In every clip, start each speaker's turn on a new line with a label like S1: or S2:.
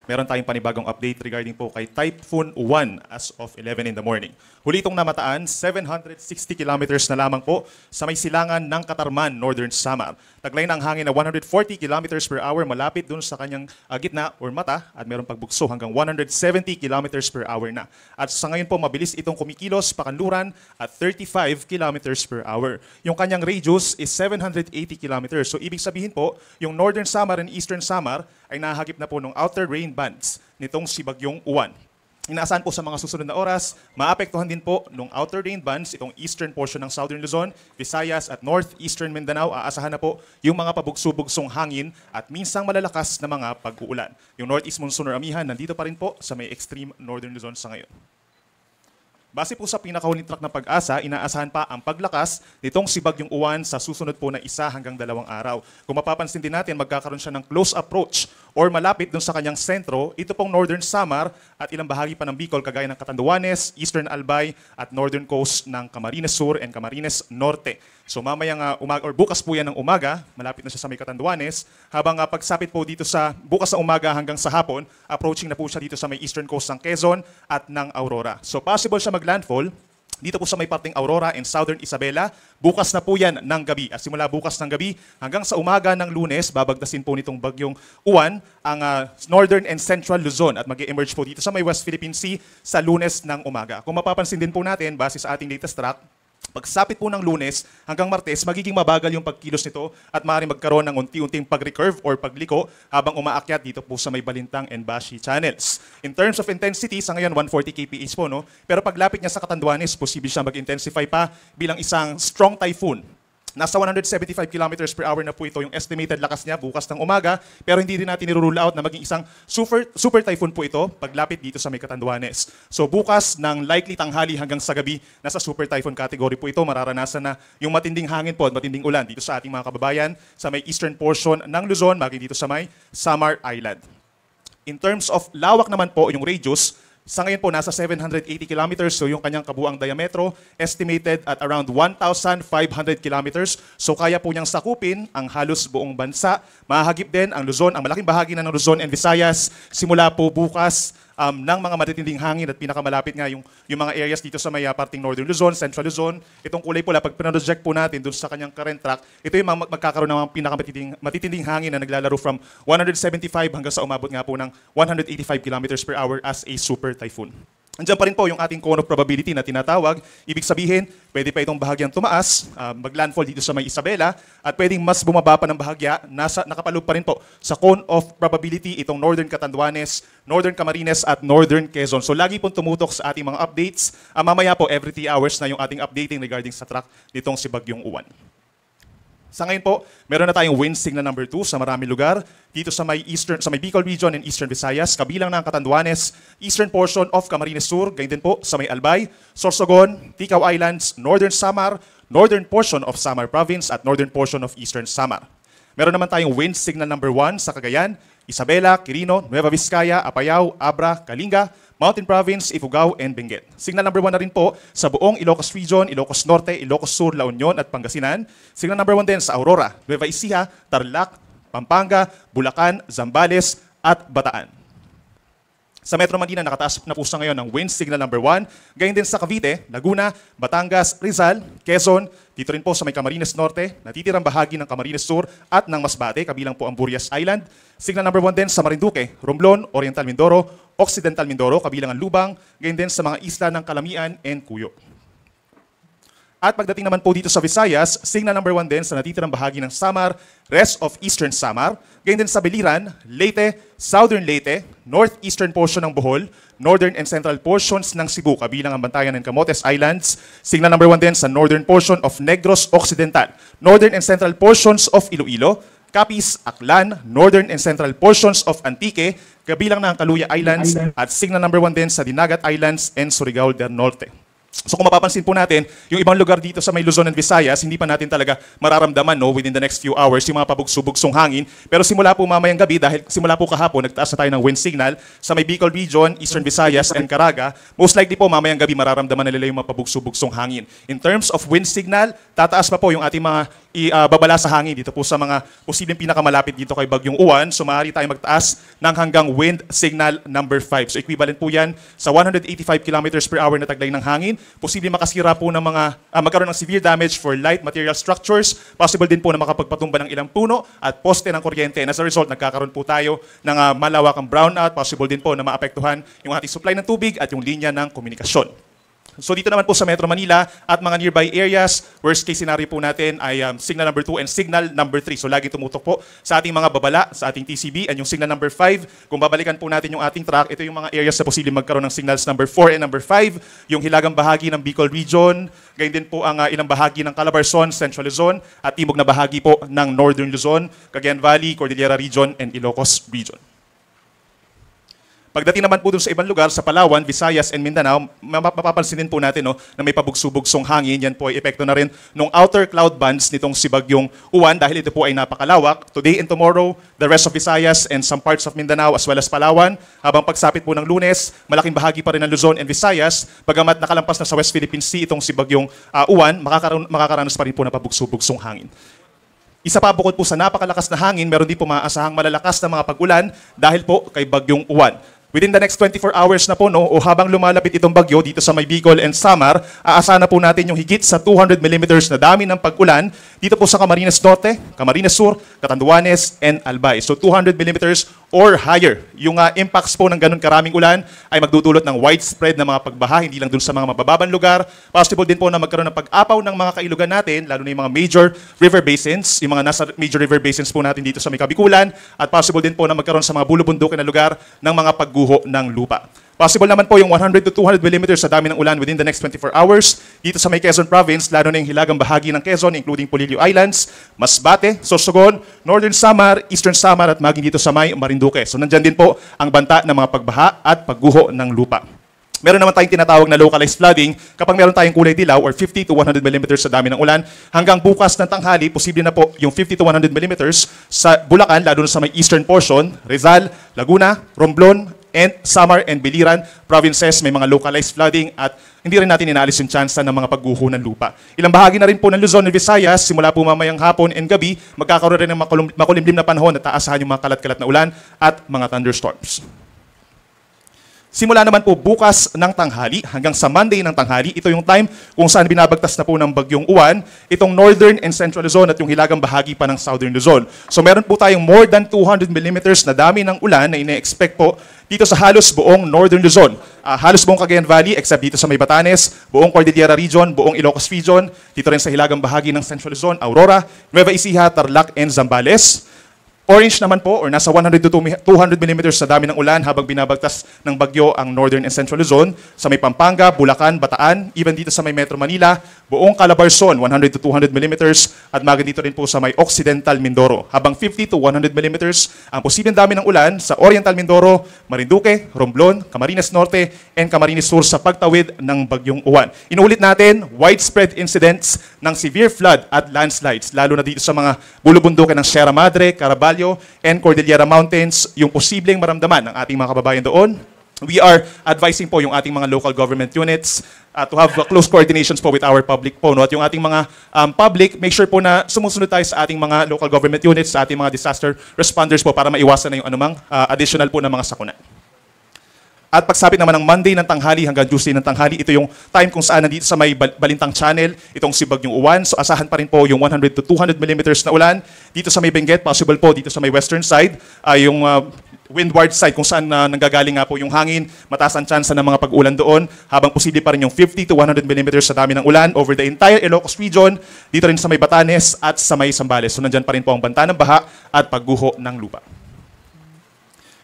S1: meron tayong panibagong update regarding po kay Typhoon 1 as of 11 in the morning. Huli itong namataan, 760 kilometers na lamang po sa may silangan ng Katarman, Northern Samar. Taglay na ang hangin na 140 kilometers per hour malapit dun sa kanyang gitna or mata at meron pagbugso hanggang 170 kilometers per hour na. At sa ngayon po, mabilis itong kumikilos pakanluran at 35 kilometers per hour. Yung kanyang radius is 780 kilometers. So ibig sabihin po, yung Northern Samar and Eastern Samar ay nahagip na po ng outer rain bands nitong si Bagyong Uwan. Inaasahan po sa mga susunod na oras, maapektuhan din po ng outer rain bands itong eastern portion ng Southern Luzon, Visayas at Northeastern Mindanao. Aasahan na po yung mga pabugso-bugsong hangin at minsang malalakas na mga pag-uulan. Yung Northeast Monsoon or amihan nandito pa rin po sa may extreme Northern Luzon sa ngayon. Base po sa pinakahuling track ng Pag-asa, inaasahan pa ang paglakas nitong si Bagyong Uwan sa susunod po na 1 hanggang 2 araw. Kung mapapansin din natin, magkakaroon siya ng close approach or malapit dun sa kanyang sentro, ito pong Northern Samar at ilang bahagi pa ng Bicol kagaya ng Catanduanes, Eastern Albay at Northern Coast ng Camarines Sur and Camarines Norte. So mamayang umaga or bukas po yan ng umaga, malapit na siya sa may Catanduanes, habang pagsapit po dito sa bukas sa umaga hanggang sa hapon, approaching na po siya dito sa may Eastern Coast ng Quezon at ng Aurora. So possible siya maglandfall dito po sa may parting Aurora and Southern Isabela. Bukas na po yan ng gabi. At simula bukas ng gabi hanggang sa umaga ng Lunes, babagdasin po nitong Bagyong Uwan ang Northern and Central Luzon at mag-emerge po dito sa may West Philippine Sea sa Lunes ng umaga. Kung mapapansin din po natin, base sa ating latest track, pagsapit po ng Lunes hanggang Martes, magiging mabagal yung pagkilos nito at maaaring magkaroon ng unti-unting pag-recurve or pagliko habang umaakyat dito po sa may Balintang and Bashi channels. In terms of intensity, sa ngayon 140 kph po, no? Pero paglapit niya sa Catanduanes, posible siya mag-intensify pa bilang isang strong typhoon. Nasa 175 kilometers per hour na po ito yung estimated lakas niya bukas ng umaga, pero hindi rin natin nirule out na maging isang super typhoon po ito paglapit dito sa may Catanduanes. So bukas ng likely tanghali hanggang sa gabi, nasa super typhoon category po ito, mararanasan na yung matinding hangin po at matinding ulan dito sa ating mga kababayan sa may eastern portion ng Luzon, maging dito sa may Samar Island. In terms of lawak naman po, yung radius, sa ngayon po, nasa 780 kilometers, so yung kanyang kabuang diametro, estimated at around 1,500 kilometers. So kaya po niyang sakupin ang halos buong bansa. Mahagip din ang Luzon, ang malaking bahagi na ng Luzon and Visayas, simula po bukas ng mga matitinding hangin at pinakamalapit nga yung mga areas dito sa may parting Northern Luzon, Central Luzon. Itong kulay pula, pag pinaroject po natin dun sa kanyang current track, ito yung magkakaroon ng mga pinakamatitinding hangin na naglalaro from 175 hanggang sa umabot nga po ng 185 kilometers per hour as a super typhoon. Andiyan pa rin po yung ating cone of probability na tinatawag. Ibig sabihin, pwede pa itong bahagyang tumaas, maglandfall dito sa may Isabela, at pwedeng mas bumaba pa ng bahagya, nakapaloob pa rin po sa cone of probability itong Northern Catanduanes, Northern Camarines at Northern Quezon. So lagi pong tumutok sa ating mga updates. Mamaya po, every 3 hours na yung ating updating regarding sa track nitong si Bagyong Uwan. Sa ngayon po, meron na tayong wind signal number 2 sa maraming lugar dito sa may Bicol region and Eastern Visayas, kabilang ng Catanduanes, eastern portion of Camarines Sur, ganyan din po sa may Albay, Sorsogon, Ticao Islands, Northern Samar, northern portion of Samar Province at northern portion of Eastern Samar. Meron naman tayong wind signal number 1 sa Cagayan, Isabela, Quirino, Nueva Vizcaya, Apayao, Abra, Kalinga, Mountain Province, Ifugao, and Benguet. Signal number 1 na rin po sa buong Ilocos Region, Ilocos Norte, Ilocos Sur, La Union at Pangasinan. Signal number 1 din sa Aurora, Nueva Ecija, Tarlac, Pampanga, Bulacan, Zambales at Bataan. Sa Metro Manila, nakataas na po sa ngayon ng wind signal number 1. Gayun din sa Cavite, Laguna, Batangas, Rizal, Quezon, dito rin po sa may Camarines Norte, natitirang bahagi ng Camarines Sur at ng Masbate, kabilang po ang Burias Island. Signal number 1 din sa Marinduque, Romblon, Oriental Mindoro, Occidental Mindoro, kabilang ang Lubang, gayun din sa mga isla ng Calamian and Cuyo. At pagdating naman po dito sa Visayas, signal number 1 din sa natitirang bahagi ng Samar, rest of Eastern Samar, gayon din sa Biliran, Leyte, Southern Leyte, northeastern portion ng Bohol, northern and central portions ng Cebu, kabilang ang Bantayan and Camotes Islands, signal number 1 din sa northern portion of Negros Occidental, northern and central portions of Iloilo, Capiz, Aklan, northern and central portions of Antique, kabilang ng Kaluya Islands, at signal number 1 din sa Dinagat Islands and Surigao del Norte. So kung mapapansin po natin, yung ibang lugar dito sa may Luzon and Visayas, hindi pa natin talaga mararamdaman within the next few hours yung mga pabugso-bugsong hangin. Pero simula po mamayang gabi, dahil simula po kahapon, nagtaas na tayo ng wind signal sa may Bicol Region, Eastern Visayas, and Caraga. Most likely po mamayang gabi mararamdaman na nila yung mga pabugso-bugsong hangin. In terms of wind signal, tataas pa po yung ating mga ibabala sa hangin dito po sa mga posibleng pinakamalapit dito kay Bagyong Uwan. So maaari tayong magtaas ng hanggang wind signal number 5. So equivalent po yan sa 185 kilometers per hour na taglay ng hangin. Posibleng makasira po ng magkaroon ng severe damage for light material structures. Possible din po na makapagpatumba ng ilang puno at poste ng kuryente. And as a result, nagkakaroon po tayo ng malawakang brownout. Possible din po na maapektuhan yung ating supply ng tubig at yung linya ng komunikasyon. So dito naman po sa Metro Manila at mga nearby areas, worst case scenario po natin ay signal number 2 and signal number 3. So lagi tumutok po sa ating mga babala, sa ating TCB, and yung signal number 5. Kung babalikan po natin yung ating track, ito yung mga areas na posibleng magkaroon ng signals number 4 and number 5. Yung hilagang bahagi ng Bicol Region, gayon din po ang ilang bahagi ng Calabarzon, Central Luzon, at timog na bahagi po ng Northern Luzon, Cagayan Valley, Cordillera Region, and Ilocos Region. Pagdating naman po dun sa ibang lugar, sa Palawan, Visayas, and Mindanao, mapapansin din po natin na may pabugso-bugsong hangin. Yan po ay epekto na rin ng outer cloud bands nitong si Bagyong Uwan dahil ito po ay napakalawak. Today and tomorrow, the rest of Visayas and some parts of Mindanao as well as Palawan. Habang pagsapit po ng Lunes, malaking bahagi pa rin ng Luzon and Visayas. Bagamat nakalampas na sa West Philippine Sea itong si Bagyong Uwan, makakaranas pa rin po ng pabugso-bugsong hangin. Isa pa bukod po sa napakalakas na hangin, meron din po maaasahang malalakas na mga pag-ulan dahil po kay Bagyong Uwan. Within the next 24 hours na po, o habang lumalapit itong bagyo dito sa may Bicol and Samar, aasahan na po natin yung higit sa 200 millimeters na dami ng pag-ulan dito po sa Camarines Norte, Camarines Sur, Catanduanes, and Albay. So 200 millimeters or higher. Yung impacts po ng ganun karaming ulan ay magdudulot ng widespread na mga pagbaha, hindi lang dun sa mga mabababang lugar. Possible din po na magkaroon ng pag-apaw ng mga kailugan natin, lalo na yung mga major river basins, yung mga nasa major river basins po natin dito sa may Kabikulan, at possible din po na magkaroon sa mga bulubundukin na lugar ng mga pagguho ng lupa. Possible naman po yung 100 to 200 millimeters sa dami ng ulan within the next 24 hours dito sa may Quezon Province, lalo na yung hilagang bahagi ng Quezon, including Polillo Islands, Masbate, Sorsogon, Northern Samar, Eastern Samar, at maging dito sa may Marinduque. So nandyan din po ang banta ng mga pagbaha at pagguho ng lupa. Meron naman tayong tinatawag na localized flooding kapag meron tayong kulay dilaw or 50 to 100 millimeters sa dami ng ulan. Hanggang bukas ng tanghali, posible na po yung 50 to 100 millimeters sa Bulacan, lalo na sa may eastern portion, Rizal, Laguna, Romblon, and Samar and Biliran provinces. May mga localized flooding at hindi rin natin inaalis yung tsansa ng mga pagguho ng lupa. Ilang bahagi na rin po ng Luzon and Visayas, simula po mamayang hapon and gabi, magkakaroon rin ng makulimlim na panahon at taasahan yung mga kalat-kalat na ulan at mga thunderstorms. Simula naman po bukas ng tanghali hanggang sa Monday ng tanghali, ito yung time kung saan binabagtas na po ng Bagyong Uwan itong Northern and Central Luzon at yung hilagang bahagi pa ng Southern Luzon. So meron po tayong more than 200 millimeters na dami ng ulan na ine-expect po dito sa halos buong Northern Luzon. Halos buong Cagayan Valley except dito sa may Batanes, buong Cordillera Region, buong Ilocos Region, dito rin sa hilagang bahagi ng Central Luzon, Aurora, Nueva Ecija, Tarlac, and Zambales. Orange naman po, or nasa 100 to 200 millimeters sa dami ng ulan habang binabagtas ng bagyo ang Northern and Central Luzon, sa may Pampanga, Bulacan, Bataan, even dito sa may Metro Manila, buong Calabarzon, 100 to 200 millimeters, at maging dito rin po sa may Occidental Mindoro. Habang 50 to 100 millimeters ang posibleng dami ng ulan sa Oriental Mindoro, Marinduque, Romblon, Camarines Norte, and Camarines Sur sa pagtawid ng Bagyong Uwan. Inuulit natin, widespread incidents ng severe flood at landslides, lalo na dito sa mga bulubundukin ng Sierra Madre, Caraballo, and Cordillera Mountains, yung posibleng maramdaman ng ating mga kababayan doon. We are advising po yung ating mga local government units to have close coordinations po with our public po. No? At yung ating mga public, make sure po na sumusunod tayo sa ating mga local government units, sa ating mga disaster responders po para maiwasan na yung anumang additional po na mga sakuna. At pagsapit naman ng Monday ng tanghali hanggang Tuesday ng tanghali, ito yung time kung saan nandito sa may Balintang Channel, itong si Bagyong Uwan. So asahan pa rin po yung 100 to 200 millimeters na ulan. Dito sa may Benguet, possible po dito sa may western side, yung windward side kung saan nanggagaling nga po yung hangin, mataas ang tsansa ng mga pag-ulan doon, habang posible pa rin yung 50 to 100 millimeters sa dami ng ulan over the entire Ilocos region, dito rin sa may Batanes at sa may Zambales. So nandyan pa rin po ang banta ng baha at pagguho ng lupa.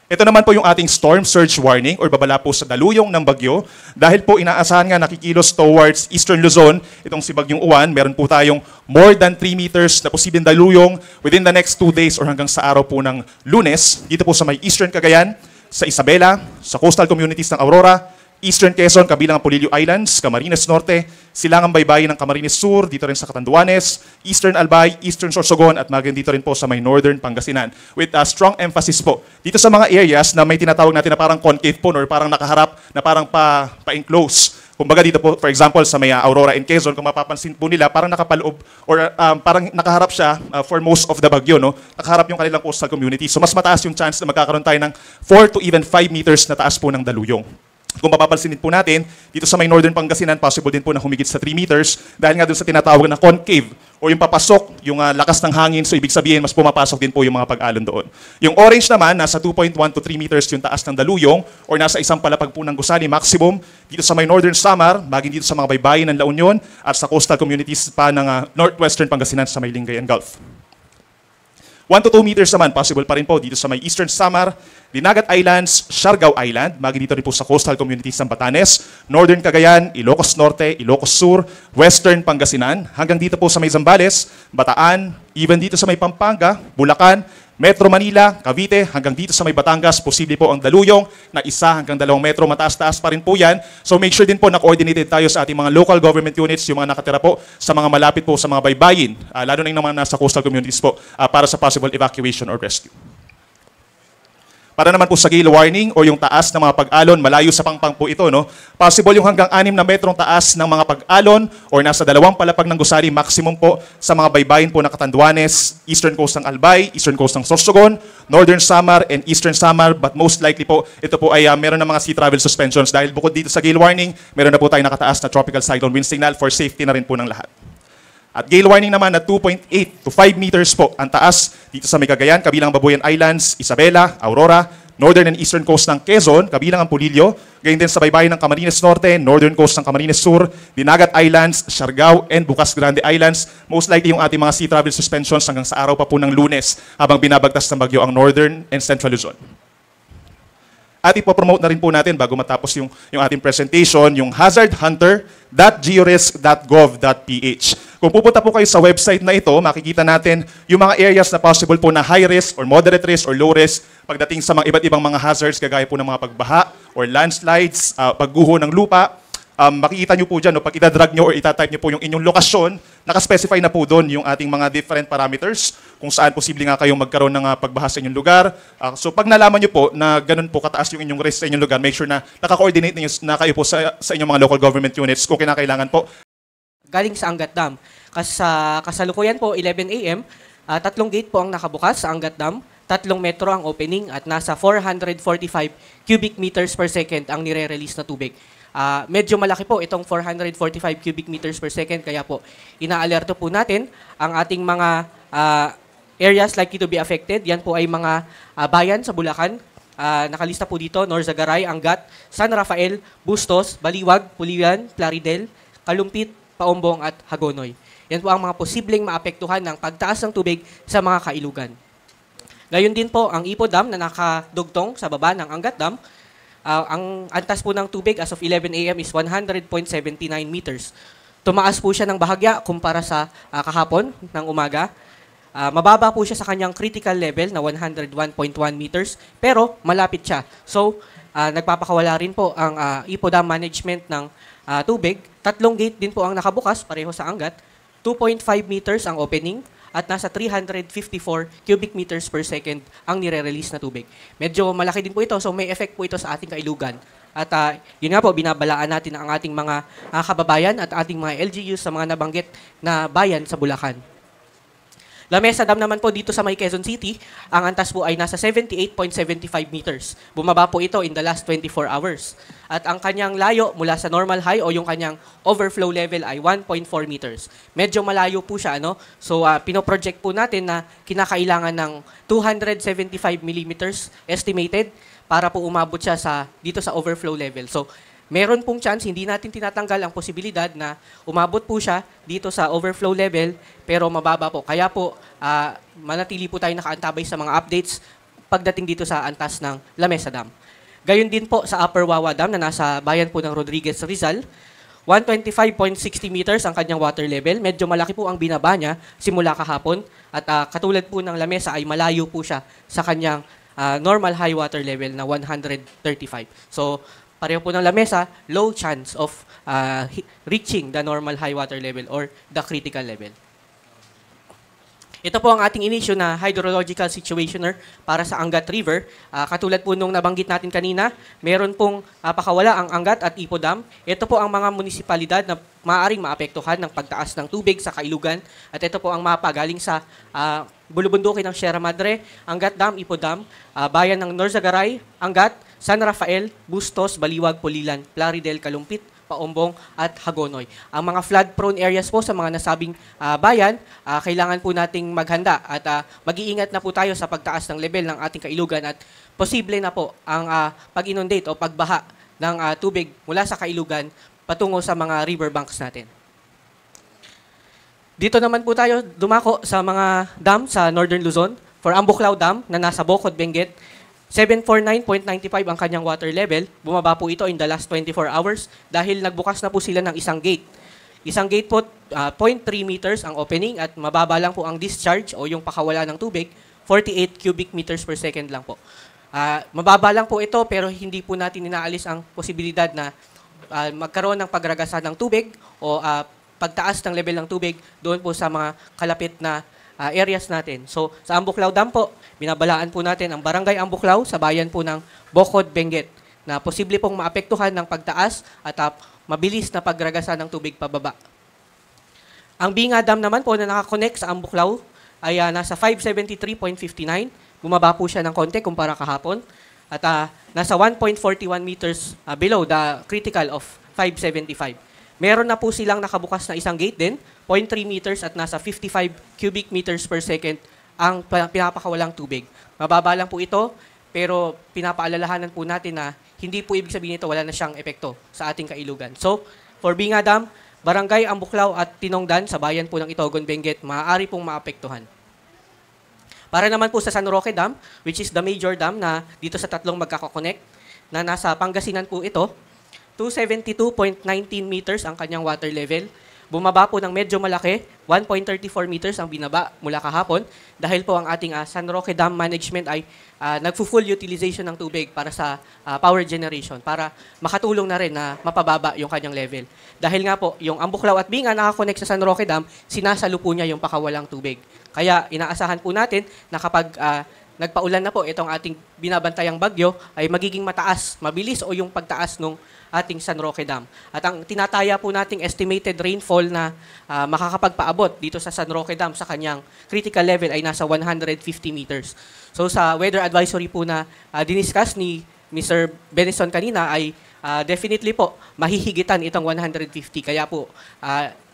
S1: Ito naman po yung ating storm surge warning or babala po sa daluyong ng bagyo. Dahil po inaasahan nga nakikilos towards Eastern Luzon, itong si Bagyong Uwan, meron po tayong more than 3 meters na posibleng daluyong within the next 2 days or hanggang sa araw po ng Lunes, dito po sa may Eastern Cagayan, sa Isabela, sa coastal communities ng Aurora, Eastern Quezon, kabilang ang Polillo Islands, Camarines Norte, Silangang Baybayin ng Camarines Sur, dito rin sa Catanduanes, Eastern Albay, Eastern Sorsogon, at maging dito rin po sa may Northern Pangasinan. With a strong emphasis po dito sa mga areas na may tinatawag natin na parang concave po or parang nakaharap, na parang pa-enclose. Kumbaga dito po, for example, sa may Aurora and Quezon, kung mapapansin po nila, parang nakapaloob or parang nakaharap siya for most of the bagyo, no? Nakaharap yung kanilang coastal community. So mas mataas yung chance na magkakaroon tayo ng 4 to even 5 meters na taas po ng daluyong. Kung mapapansinin po natin, dito sa may Northern Pangasinan, possible din po na humigit sa 3 meters dahil nga doon sa tinatawag na concave o yung papasok, yung lakas ng hangin, so ibig sabihin, mas pumapasok din po yung mga pag-alon doon. Yung orange naman, nasa 2.1 to 3 meters yung taas ng daluyong or nasa isang palapag po ng gusali maximum dito sa may Northern Samar, maging dito sa mga baybayin ng La Union at sa coastal communities pa ng Northwestern Pangasinan sa may Lingayen Gulf. 1 to 2 meters naman, possible pa rin po dito sa may Eastern Samar, Dinagat Islands, Siargao Island, maging dito rin po sa coastal communities ng Batanes, Northern Cagayan, Ilocos Norte, Ilocos Sur, Western Pangasinan, hanggang dito po sa may Zambales, Bataan, even dito sa may Pampanga, Bulacan, Metro Manila, Cavite, hanggang dito sa may Batangas, posible po ang daluyong na 1 hanggang 2 metro, mataas-taas pa rin po yan. So make sure din po na coordinated tayo sa ating mga local government units, yung mga nakatira po sa mga malapit po sa mga baybayin, lalo na yung mga nasa coastal communities po, para sa possible evacuation or rescue. Para naman po sa gale warning o yung taas ng mga pag-alon, malayo sa pangpang po ito, no? Possible yung hanggang 6 na metrong taas ng mga pag-alon or nasa 2 palapag ng gusali maximum po sa mga baybayin po ng Catanduanes, Eastern Coast ng Albay, Eastern Coast ng Sorsogon, Northern Samar, and Eastern Samar. But most likely po, ito po ay meron ng mga sea travel suspensions dahil bukod dito sa gale warning, meron na po tayong nakataas na tropical cyclone wind signal for safety na rin po ng lahat. At gale warning naman na 2.8 to 5 meters po ang taas dito sa may Cagayan, kabilang Babuyan Islands, Isabela, Aurora, Northern and Eastern Coast ng Quezon, kabilang ang Polillo, gayon din sa baybayin ng Camarines Norte, Northern Coast ng Camarines Sur, Dinagat Islands, Siargao, and Bukas Grande Islands. Most likely yung ating mga sea travel suspensions hanggang sa araw pa po ng Lunes habang binabagtas ng bagyo ang Northern and Central Luzon. At ipopromote na rin po natin bago matapos yung ating presentation, yung hazardhunter.georisk.gov.ph. Kung pupunta po kayo sa website na ito, makikita natin yung mga areas na possible po na high risk or moderate risk or low risk pagdating sa mga iba't ibang mga hazards kagaya po ng mga pagbaha or landslides, pagguho ng lupa. Makikita nyo po dyan, no, pag itadrag nyo or itatype nyo po yung inyong lokasyon, nakaspecify na po doon yung ating mga different parameters kung saan posible nga kayong magkaroon ng pagbaha sa inyong lugar. So pag nalaman nyo po na ganun po kataas yung inyong risk sa inyong lugar, make sure na naka-coordinate na kayo po sa inyong mga local government units kung kinakailangan po.
S2: Galing sa Angat Dam. Kasalukuyan po, 11 a.m., 3 gate po ang nakabukas sa Angat Dam, 3 metro ang opening at nasa 445 cubic meters per second ang nire-release na tubig. Medyo malaki po itong 445 cubic meters per second, kaya po inaalerto po natin ang ating mga areas likely to be affected. Yan po ay mga bayan sa Bulacan. Nakalista po dito, Norzagaray, Angat, San Rafael, Bustos, Baliwag, Pulilan, Plaridel, Kalumpit, Paombong at Hagonoy. Yan po ang mga posibleng maapektuhan ng pagtaas ng tubig sa mga kailugan. Gayon din po ang Ipo Dam na nakadugtong sa baba ng Angat Dam. Ang antas po ng tubig as of 11 a.m. is 100.79 meters. Tumaas po siya ng bahagya kumpara sa kahapon ng umaga. Mababa po siya sa kanyang critical level na 101.1 meters, pero malapit siya. So, nagpapakawala rin po ang Ipo Dam management ng tubig. 3 gate din po ang nakabukas, pareho sa Angat. 2.5 meters ang opening at nasa 354 cubic meters per second ang nire-release na tubig. Medyo malaki din po ito, so may effect po ito sa ating kailugan. At yun nga po, binabalaan natin ang ating mga kababayan at ating mga LGUs sa mga nabanggit na bayan sa Bulacan. Lamesa Dam naman po dito sa may Quezon City, ang antas po ay nasa 78.75 meters. Bumaba po ito in the last 24 hours. At ang kanyang layo mula sa normal high o yung kanyang overflow level ay 1.4 meters. Medyo malayo po siya, ano? So, pinoproject po natin na kinakailangan ng 275 millimeters estimated para po umabot siya dito sa overflow level. So, meron pong chance, hindi natin tinatanggal ang posibilidad na umabot po siya dito sa overflow level, pero mababa po. Kaya po, manatili po tayo nakaantabay sa mga updates pagdating dito sa antas ng Lamesa Dam. Gayon din po sa Upper Wawa Dam na nasa bayan po ng Rodriguez, Rizal. 125.60 meters ang kanyang water level. Medyo malaki po ang binaba niya simula kahapon. At katulad po ng Lamesa ay malayo po siya sa kanyang normal high water level na 135. So, pareho po ng lamesa, low chance of reaching the normal high water level or the critical level. Ito po ang ating inisyu na hydrological situationer para sa Angat River. Katulad po nung nabanggit natin kanina, meron pong pakawala ang Angat at Ipo Dam. Ito po ang mga munisipalidad na maaaring maapektuhan ng pagtaas ng tubig sa Kailugan. At ito po ang mapa galing sa bulubundukin ng Sierra Madre, Angat Dam, Ipo Dam, bayan ng Norzagaray, Angat, San Rafael, Bustos, Baliwag, Pulilan, Plaridel, Kalumpit, Paumbong at Hagonoy. Ang mga flood-prone areas po sa mga nasabing bayan, kailangan po nating maghanda at mag-iingat na po tayo sa pagtaas ng level ng ating Kailugan at posible na po ang pag-inundate o pagbaha ng tubig mula sa Kailugan patungo sa mga riverbanks natin. Dito naman po tayo dumako sa mga dam sa Northern Luzon. For Ambuklao Dam na nasa Bocod, Benguet, 749.95 ang kanyang water level. Bumaba po ito in the last 24 hours dahil nagbukas na po sila ng isang gate. Isang gate po, 0.3 meters ang opening at mababa lang po ang discharge o yung pakawala ng tubig, 48 cubic meters per second lang po. Mababa lang po ito pero hindi po natin inaalis ang posibilidad na magkaroon ng pagragasa ng tubig o pagtaas ng level ng tubig doon po sa mga kalapit na areas natin. So, sa Ambuklao Dam po, binabalaan po natin ang Barangay Ambuklao sa bayan po ng Bocod, Benguet na posible pong maapektuhan ng pagtaas at mabilis na pagragasa ng tubig pababa. Ang Binga Dam naman po na nakakonect sa Ambuklao ay nasa 573.59. Bumaba po siya ng konti kumpara kahapon at nasa 1.41 meters below the critical of 575. Meron na po silang nakabukas na isang gate din, 0.3 meters at nasa 55 cubic meters per second ang pinapakawalang tubig. Mababa lang po ito, pero pinapaalalahanan po natin na hindi po ibig sabihin ito wala na siyang epekto sa ating Kailugan. So, for Binga Dam, Barangay Ambuklao at Tinongdan sa bayan po ng Itogon, Benguet, maaari pong maapektuhan. Para naman po sa San Roque Dam, which is the major dam na dito sa tatlong magkakakonect, na nasa Pangasinan po ito, 272.19 meters ang kanyang water level. Bumaba po ng medyo malaki, 1.34 meters ang binaba mula kahapon dahil po ang ating San Roque Dam Management ay nagfu-full utilization ng tubig para sa power generation para makatulong na rin na mapababa yung kanyang level. Dahil nga po, yung Ambuklao at Binga nakakonect sa San Roque Dam, sinasalo po niya yung pakawalang tubig. Kaya inaasahan po natin na kapag nagpaulan na po itong ating binabantayang bagyo ay magiging mataas, mabilis o yung pagtaas nung ating San Roque Dam. At ang tinataya po nating estimated rainfall na makakapagpaabot dito sa San Roque Dam sa kanyang critical level ay nasa 150 meters. So sa weather advisory po na diniscuss ni Mr. Benison kanina ay definitely po mahihigitan itong 150. Kaya po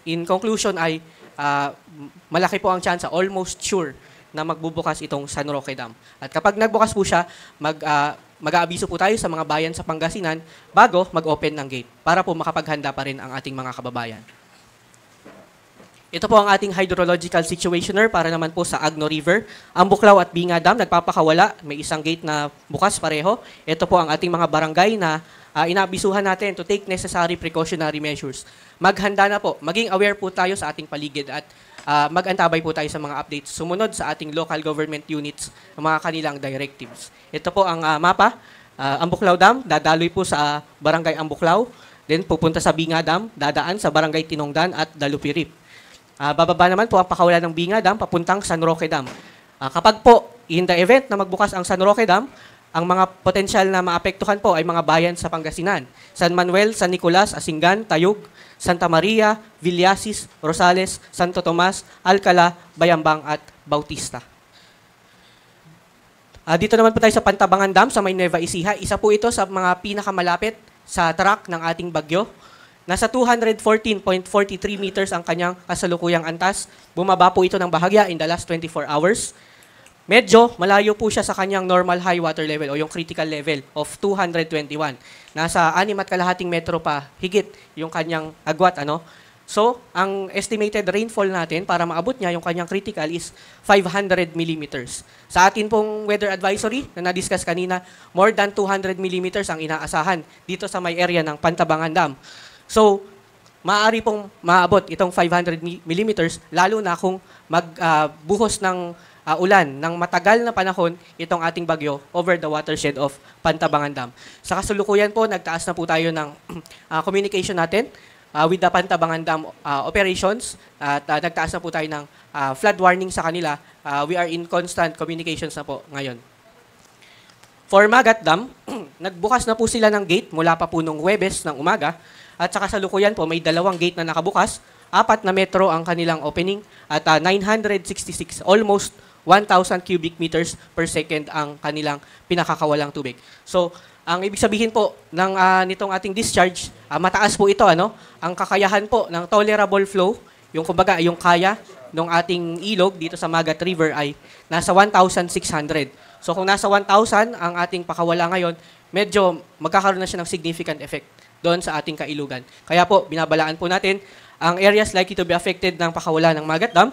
S2: in conclusion ay malaki po ang chance, almost sure na magbubukas itong San Roque Dam. At kapag nagbukas po siya, mag-aabiso po tayo sa mga bayan sa Pangasinan bago mag-open ng gate para po makapaghanda pa rin ang ating mga kababayan. Ito po ang ating hydrological situationer para naman po sa Agno River. Ambuklao at Binga Dam nagpapakawala. May isang gate na bukas pareho. Ito po ang ating mga barangay na inaabisuhan natin to take necessary precautionary measures. Maghanda na po. Maging aware po tayo sa ating paligid at mag-antabay po tayo sa mga updates sumunod sa ating local government units ng mga kanilang directives. Ito po ang mapa. Ambuklao Dam, dadaloy po sa Barangay Ambuklao. Then pupunta sa Binga Dam, dadaan sa Barangay Tinongdan at Dalupirip. Bababa naman po ang pakawala ng Binga Dam papuntang San Roque Dam. Kapag po in the event na magbukas ang San Roque Dam, ang mga potensyal na maapektuhan po ay mga bayan sa Pangasinan. San Manuel, San Nicolas, Asingan, Tayug, Santa Maria, Villasis, Rosales, Santo Tomas, Alcala, Bayambang at Bautista. Dito naman po tayo sa Pantabangan Dam sa may Nueva Ecija. Isa po ito sa mga pinakamalapit sa track ng ating bagyo. Nasa 214.43 meters ang kanyang kasalukuyang antas. Bumaba po ito ng bahagya in the last 24 hours. Medyo malayo po siya sa kanyang normal high water level o yung critical level of 221. Nasa 6.5 metro pa higit yung kanyang agwat. So, ang estimated rainfall natin para maabot niya yung kanyang critical is 500 millimeters. Sa atin pong weather advisory na na-discuss kanina, more than 200 millimeters ang inaasahan dito sa may area ng Pantabangan Dam. So, maaari pong maabot itong 500 millimeters lalo na kung magbuhos ng ulan ng matagal na panahon itong ating bagyo over the watershed of Pantabangan Dam. Sa kasulukuyan po, nagtaas na po tayo ng communication natin with the Pantabangan Dam operations at nagtaas na po tayo ng flood warning sa kanila. We are in constant communications na po ngayon. For Magat Dam, nagbukas na po sila ng gate mula pa po nung Huwebes ng umaga at sa kasalukuyan po may 2 gate na nakabukas, 4 na metro ang kanilang opening at 966, almost 1,000 cubic meters per second ang kanilang pinakakawalang tubig. So, ang ibig sabihin po ng nitong ating discharge, mataas po ito, ang kakayahan po ng tolerable flow, yung kumbaga yung kaya ng ating ilog dito sa Magat River ay nasa 1,600. So kung nasa 1,000 ang ating pakawala ngayon, medyo magkakaroon na siya ng significant effect doon sa ating kailugan. Kaya po, binabalaan po natin ang areas likely to be affected ng pakawala ng Magat Dam.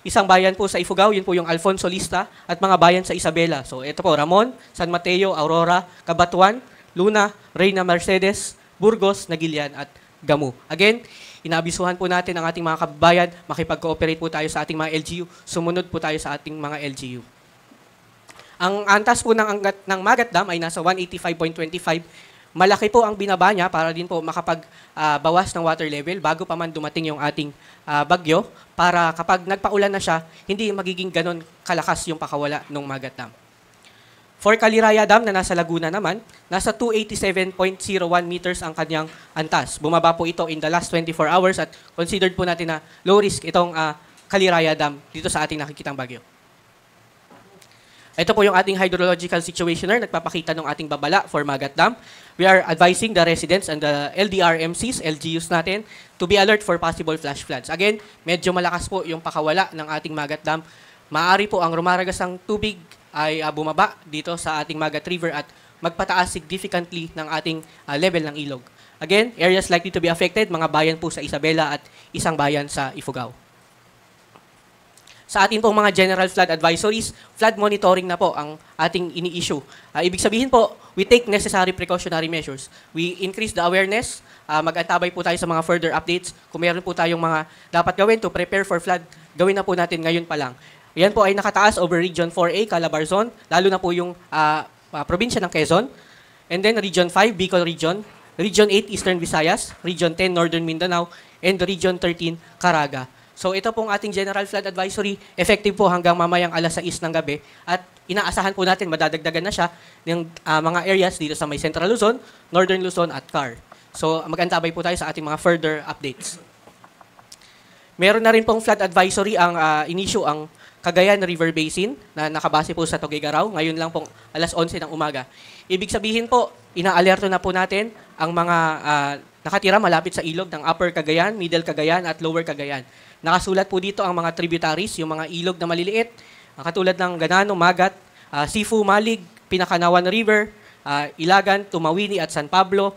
S2: Isang bayan po sa Ifugao, yun po yung Alfonso Lista, at mga bayan sa Isabela. So ito po, Ramon, San Mateo, Aurora, Cabatuan, Luna, Reyna Mercedes, Burgos, Nagilian, at Gamu. Again, inaabisuhan po natin ang ating mga kababayan, makipag-cooperate po tayo sa ating mga LGU, sumunod po tayo sa ating mga LGU. Ang antas po ng Magat Dam ay nasa 185.25. Malaki po ang binaba niya para din po makapagbawas ng water level bago pa man dumating yung ating bagyo para kapag nagpaulan na siya, hindi magiging ganon kalakas yung pakawala ng Magat Dam. For Caliraya Dam na nasa Laguna naman, nasa 287.01 meters ang kanyang antas. Bumaba po ito in the last 24 hours at considered po natin na low risk itong Caliraya Dam dito sa ating nakikitang bagyo. Ito po yung ating hydrological situationer, nagpapakita ng ating babala for Magat Dam. We are advising the residents and the LDRMCs, LGUs natin, to be alert for possible flash floods. Again, medyo malakas po yung pakawala ng ating Magat Dam. Maaari po ang rumaragasang tubig ay bumaba dito sa ating Magat River at magpataas significantly ng ating level ng ilog. Again, areas likely to be affected, mga bayan po sa Isabela at isang bayan sa Ifugao. Sa ating pong mga general flood advisories, flood monitoring na po ang ating ini-issue. Ibig sabihin po, we take necessary precautionary measures. We increase the awareness, mag-antabay po tayo sa mga further updates. Kung meron po tayong mga dapat gawin to prepare for flood, gawin na po natin ngayon pa lang. Yan po ay nakataas over Region 4A, Calabarzon, lalo na po yung probinsya ng Quezon. And then Region 5, Bicol Region, Region 8, Eastern Visayas, Region 10, Northern Mindanao, and Region 13, Caraga. So ito pong ating General Flood Advisory, effective po hanggang mamayang alas 6 ng gabi at inaasahan po natin madadagdagan na siya ng mga areas dito sa may Central Luzon, Northern Luzon at CAR. So mag-antabay po tayo sa ating mga further updates. Meron na rin pong flood advisory ang in-issue ang Cagayan River Basin na nakabase po sa Tuguegarao. Ngayon lang pong alas 11 ng umaga. Ibig sabihin po, ina-alerto na po natin ang mga nakatira malapit sa ilog ng Upper Cagayan, Middle Cagayan at Lower Cagayan. Nakasulat po dito ang mga tributaries, yung mga ilog na maliliit, katulad ng Ganano, Magat, Sifu, Malig, Pinakanawan River, Ilagan, Tumawini at San Pablo,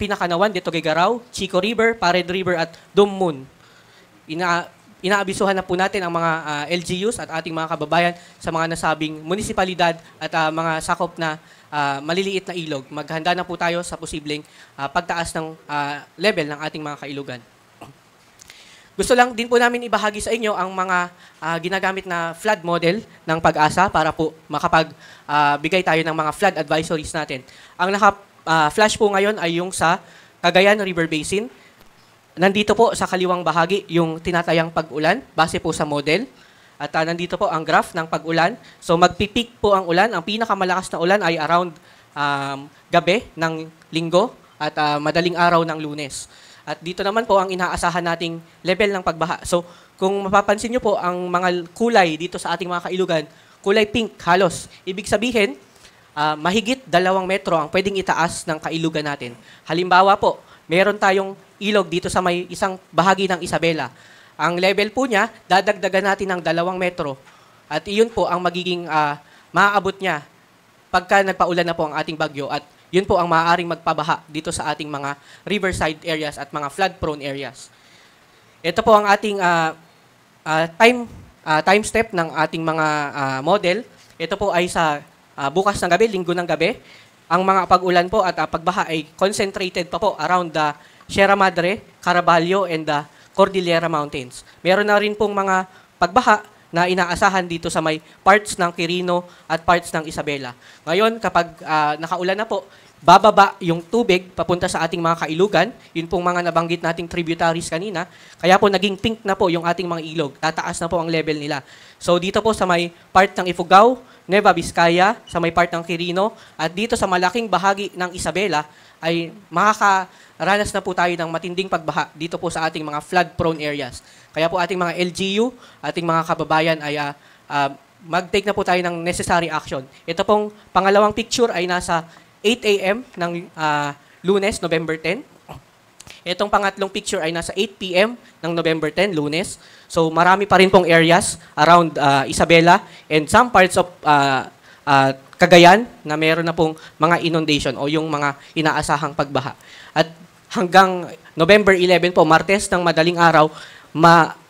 S2: Pinakanawan de Tuguegarao, Chico River, Pared River at Dummun. Inaabisuhan na po natin ang mga LGUs at ating mga kababayan sa mga nasabing munisipalidad at mga sakop na maliliit na ilog. Maghanda na po tayo sa posibleng pagtaas ng level ng ating mga kailugan. Gusto lang din po namin ibahagi sa inyo ang mga ginagamit na flood model ng Pag-asa para po makapagbigay tayo ng mga flood advisories natin. Ang naka-flash po ngayon ay yung sa Cagayan River Basin. Nandito po sa kaliwang bahagi yung tinatayang pag-ulan base po sa model. At nandito po ang graph ng pag-ulan. So magpipeak po ang ulan. Ang pinakamalakas na ulan ay around gabi ng Linggo at madaling araw ng Lunes. At dito naman po ang inaasahan nating level ng pagbaha. So kung mapapansin nyo po ang mga kulay dito sa ating mga kailugan, kulay pink halos. Ibig sabihin, mahigit 2 metro ang pwedeng itaas ng kailugan natin. Halimbawa po, meron tayong ilog dito sa may isang bahagi ng Isabela. Ang level po niya, dadagdagan natin ng 2 metro. At iyon po ang magiging maaabot niya pagka nagpaulan na po ang ating bagyo. At yun po ang maaaring magpabaha dito sa ating mga riverside areas at mga flood-prone areas. Ito po ang ating time step ng ating mga model. Ito po ay sa bukas ng gabi, linggo ng gabi. Ang mga pag-ulan po at pagbaha ay concentrated pa po around the Sierra Madre, Caraballo, and the Cordillera Mountains. Meron na rin pong mga pagbaha na inaasahan dito sa may parts ng Quirino at parts ng Isabela. Ngayon, kapag nakaulan na po, bababa yung tubig papunta sa ating mga kailugan. Yun pong mga nabanggit nating tributaries kanina. Kaya po naging pink na po yung ating mga ilog. Tataas na po ang level nila. So dito po sa may part ng Ifugao, Nueva Vizcaya, sa may part ng Quirino, at dito sa malaking bahagi ng Isabela, ay makakaranas na po tayo ng matinding pagbaha dito po sa ating mga flood-prone areas. Kaya po ating mga LGU, ating mga kababayan ay mag-take na po tayo ng necessary action. Ito pong pangalawang picture ay nasa 8 a.m. ng Lunes, November 10. Itong pangatlong picture ay nasa 8 p.m. ng November 10, Lunes. So marami pa rin pong areas around Isabela and some parts of Cagayan na meron na pong mga inundation o yung mga inaasahang pagbaha. At hanggang November 11 po, Martes ng madaling araw,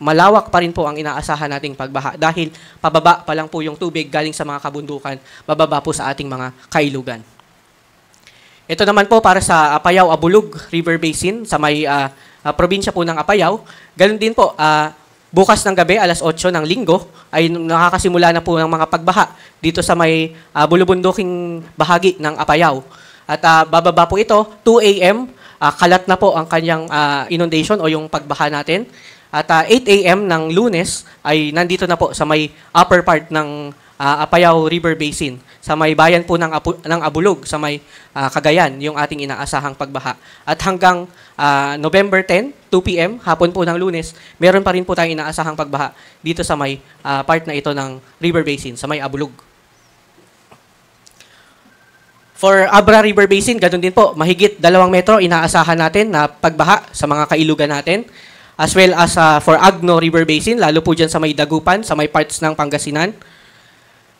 S2: malawak pa rin po ang inaasahan nating pagbaha dahil pababa pa lang po yung tubig galing sa mga kabundukan, bababa po sa ating mga kailugan. Ito naman po para sa Apayao-Abulug River Basin sa may probinsya po ng Apayao. Ganun din po, bukas ng gabi, alas 8 ng linggo, ay nakakasimula na po ng mga pagbaha dito sa may bulubunduking bahagi ng Apayao. At bababa po ito, 2 a.m., kalat na po ang kanyang inundation o yung pagbaha natin. At 8 a.m. ng Lunes ay nandito na po sa may upper part ng Apayao River Basin, sa may bayan po ng Abulug, sa may Cagayan, yung ating inaasahang pagbaha. At hanggang November 10, 2 p.m., hapon po ng Lunes, meron pa rin po tayong inaasahang pagbaha dito sa may part na ito ng River Basin, sa may Abulug. For Abra River Basin, ganun din po, mahigit 2 metro inaasahan natin na pagbaha sa mga kailugan natin. As well as for Agno River Basin, lalo po dyan sa may Dagupan, sa may parts ng Pangasinan.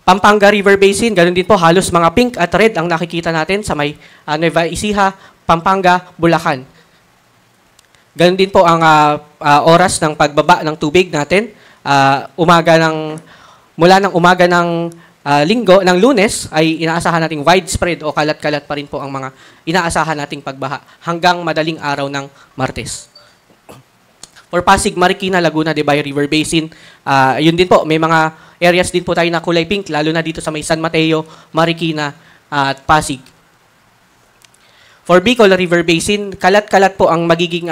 S2: Pampanga River Basin, ganun din po, halos mga pink at red ang nakikita natin sa may Nueva Ecija, Pampanga, Bulacan. Ganun din po ang oras ng pagbaba ng tubig natin. Mula ng umaga ng Lunes ay inaasahan nating widespread o kalat-kalat pa rin po ang mga inaasahan nating pagbaha hanggang madaling araw ng Martes. For Pasig, Marikina, Laguna, Debay River Basin, yun din po, may mga areas din po tayo na kulay pink, lalo na dito sa may San Mateo, Marikina, at Pasig. For Bicol River Basin, kalat-kalat po ang magiging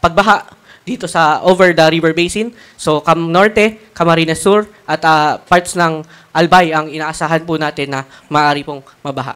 S2: pagbaha dito sa over the river basin. So, Cam Norte, Camarines Sur, at parts ng Albay ang inaasahan po natin na maaari pong mabaha.